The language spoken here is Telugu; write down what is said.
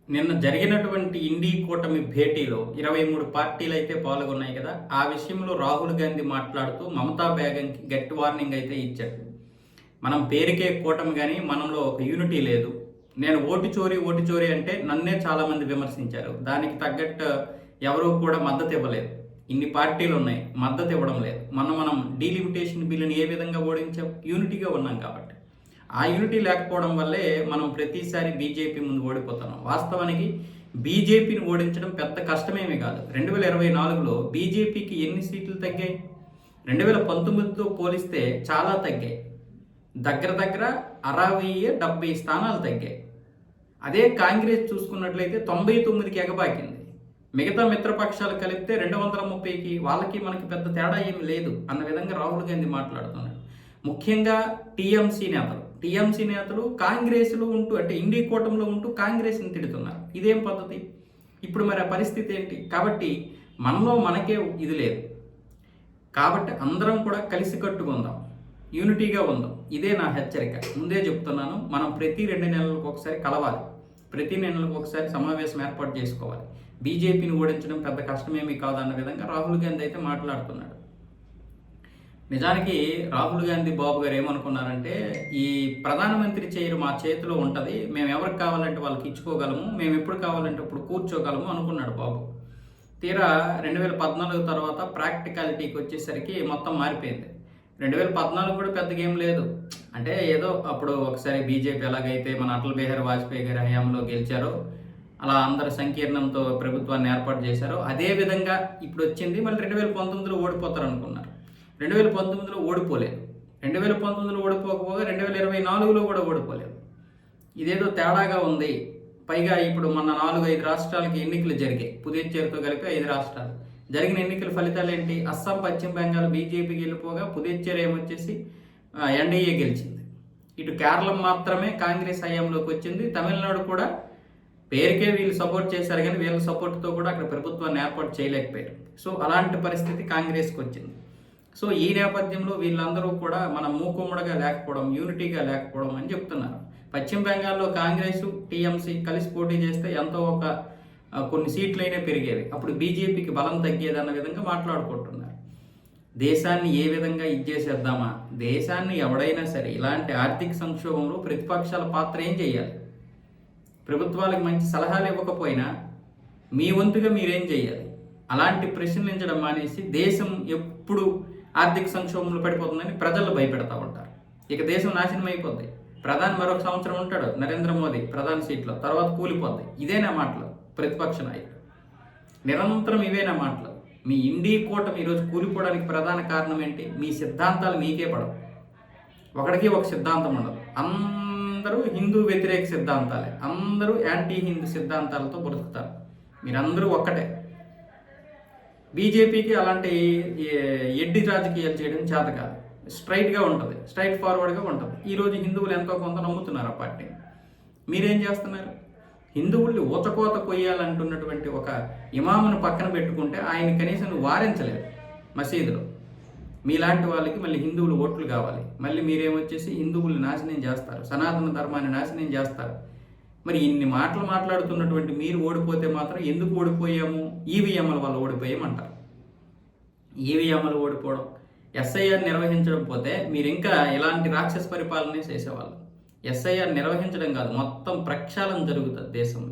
నిన్న జరిగినటువంటి ఇండీ కూటమి భేటీలో 23 పార్టీలు అయితే పాల్గొన్నాయి కదా. ఆ విషయంలో రాహుల్ గాంధీ మాట్లాడుతూ మమతా బేగంకి గట్టి వార్నింగ్ అయితే ఇచ్చాడు. మనం పేరుకే కూటమి కానీ మనలో ఒక యూనిటీ లేదు. నేను ఓటు చోరీ అంటే నన్నే చాలామంది విమర్శించారు. దానికి తగ్గట్టు ఎవరూ కూడా మద్దతు ఇవ్వలేదు. ఇన్ని పార్టీలు ఉన్నాయి, మద్దతు ఇవ్వడం లేదు. మనం డీలిమిటేషన్ బిల్లుని ఏ విధంగా ఓడించాం? యూనిటీగా ఉన్నాం కాబట్టి. ఆ యూనిటీ లేకపోవడం వల్లే మనం ప్రతిసారి బీజేపీ ముందు ఓడిపోతున్నాం. వాస్తవానికి బీజేపీని ఓడించడం పెద్ద కష్టమేమీ కాదు. 2024లో బీజేపీకి ఎన్ని సీట్లు తగ్గాయి? 2019తో పోలిస్తే చాలా తగ్గాయి. దగ్గర 60-70 స్థానాలు తగ్గాయి. అదే కాంగ్రెస్ చూసుకున్నట్లయితే 99కి ఎగబాకింది. మిగతా మిత్రపక్షాలు కలిపితే 230కి వాళ్ళకి మనకి పెద్ద తేడా ఏమి లేదు అన్న విధంగా రాహుల్ గాంధీ మాట్లాడుతున్నాడు. ముఖ్యంగా టీఎంసీ నేతలు కాంగ్రెస్లో ఉంటూ, అంటే ఇండీ కూటమిలో ఉంటూ కాంగ్రెస్ని తిడుతున్నారు. ఇదేం పద్ధతి? ఇప్పుడు మరి ఆ పరిస్థితి ఏంటి? కాబట్టి మనలో మనకే ఇది లేదు. కాబట్టి అందరం కూడా కలిసికట్టుగా ఉందాం, యూనిటీగా ఉందాం. ఇదే నా హెచ్చరిక. ముందే చెప్తున్నాను, మనం ప్రతి 2 నెలలకు ఒకసారి కలవాలి, ప్రతి నెలలకు ఒకసారి సమావేశం ఏర్పాటు చేసుకోవాలి. బీజేపీని ఓడించడం పెద్ద కష్టమేమీ కాదు అన్న విధంగా రాహుల్ గాంధీ అయితే మాట్లాడుతున్నాడు. నిజానికి రాహుల్ గాంధీ బాబు గారు ఏమనుకున్నారంటే, ఈ ప్రధానమంత్రి చైర్ మా చేతిలో ఉంటుంది, మేము ఎవరికి కావాలంటే వాళ్ళకి ఇచ్చుకోగలము, మేము ఎప్పుడు కావాలంటే అప్పుడు కూర్చోగలము అనుకున్నాడు బాబు. తీరా 2014 తర్వాత ప్రాక్టికాలిటీకి వచ్చేసరికి మొత్తం మారిపోయింది. 2014 కూడా పెద్దగా ఏం లేదు. అంటే ఏదో అప్పుడు ఒకసారి బీజేపీ ఎలాగైతే మన అటల్ బిహారీ వాజ్పేయి గారి హయాంలో గెలిచారో, అలా అందరి సంకీర్ణంతో ప్రభుత్వాన్ని ఏర్పాటు చేశారో అదే విధంగా ఇప్పుడు వచ్చింది. మళ్ళీ 2019లో ఓడిపోతారు అనుకున్నారు. 2019లో ఓడిపోలేదు. 2019లో ఓడిపోకపోగా 2024లో కూడా ఓడిపోలేదు. ఇదేదో తేడాగా ఉంది. పైగా ఇప్పుడు మన 4-5 రాష్ట్రాలకి ఎన్నికలు జరిగాయి. పుదుచ్చేరితో కలిపి 5 రాష్ట్రాలు జరిగిన ఎన్నికల ఫలితాలు ఏంటి? అస్సాం, పశ్చిమ బెంగాల్ బీజేపీకి వెళ్ళిపోగా పుదుచ్చేరి ఏమొచ్చేసి ఎన్డీఏ గెలిచింది. ఇటు కేరళం మాత్రమే కాంగ్రెస్ హయాంలోకి వచ్చింది. తమిళనాడు కూడా పేరుకే వీళ్ళు సపోర్ట్ చేశారు కానీ వీళ్ళ సపోర్ట్తో కూడా అక్కడ ప్రభుత్వాన్ని ఏర్పాటు చేయలేకపోయారు. సో అలాంటి పరిస్థితి కాంగ్రెస్కి వచ్చింది. సో ఈ నేపథ్యంలో వీళ్ళందరూ కూడా మనం మూకుమ్మడిగా లేకపోవడం, యూనిటీగా లేకపోవడం అని చెప్తున్నారు. పశ్చిమ బెంగాల్లో కాంగ్రెస్, టీఎంసీ కలిసి పోటీ చేస్తే ఎంతో ఒక కొన్ని సీట్లైనా పెరిగేవి. అప్పుడు బీజేపీకి బలం తగ్గేది అన్న విధంగా మాట్లాడుకుంటున్నారు. దేశాన్ని ఏ విధంగా ఇచ్చేసేద్దామా? దేశాన్ని ఎవడైనా సరే ఇలాంటి ఆర్థిక సంక్షోభంలో ప్రతిపక్షాల పాత్ర ఏం చేయాలి? ప్రభుత్వాలకు మంచి సలహాలు ఇవ్వకపోయినా మీ వంతుగా మీరేం చేయాలి? అలాంటి ప్రశ్నించడం మానేసి దేశం ఎప్పుడు ఆర్థిక సంక్షోభంలో పడిపోతుందని ప్రజలు భయపెడతా ఉంటారు. ఇక దేశం నాశనం అయిపోద్ది. ప్రధాని మరొక సంవత్సరం ఉంటాడు నరేంద్ర మోదీ ప్రధాని సీట్లో, తర్వాత కూలిపోద్ది. ఇదేనా మాటలు? ప్రతిపక్ష నాయకుడు నిరంతరం ఇవేనా మాటలు? మీ ఇండీ కూటమి ఈరోజు కూలిపోవడానికి ప్రధాన కారణం ఏంటి? మీ సిద్ధాంతాలు మీకే పడవు. ఒకడికి ఒక సిద్ధాంతం ఉండదు. అందరూ హిందూ వ్యతిరేక సిద్ధాంతాలే, అందరూ యాంటీ హిందూ సిద్ధాంతాలతో బ్రతుకుతారు. మీరందరూ ఒక్కటే. బీజేపీకి అలాంటి ఎడ్డి రాజకీయాలు చేయడం చేత కాదు. స్ట్రైట్గా ఉంటుంది, స్ట్రైట్ ఫార్వర్డ్గా ఉంటుంది. ఈరోజు హిందువులు ఎంతో కొంత నమ్ముతున్నారు ఆ పార్టీని. మీరేం చేస్తున్నారు? హిందువుల్ని ఊచకోత కొయ్యాలంటున్నటువంటి ఒక ఇమామును పక్కన పెట్టుకుంటే ఆయన కనీసం వారించలేదు మసీదులో. మీలాంటి వాళ్ళకి మళ్ళీ హిందువులు ఓట్లు కావాలి. మళ్ళీ మీరేమొచ్చేసి హిందువుల్ని నాశనం చేస్తారు, సనాతన ధర్మాన్ని నాశనం చేస్తారు. మరి ఇన్ని మాటలు మాట్లాడుతున్నటువంటి మీరు ఓడిపోతే మాత్రం ఎందుకు ఓడిపోయాము? ఈవీఎంల వల్ల ఓడిపోయామంటారు. ఈవీఎంలు ఓడిపోవడం, ఎస్ఐఆర్ నిర్వహించడం పోతే మీరు ఇంకా ఇలాంటి రాక్షస పరిపాలనే చేసేవాళ్ళు. ఎస్ఐఆర్ నిర్వహించడం కాదు, మొత్తం ప్రక్షాళన జరుగుతుంది దేశంలో.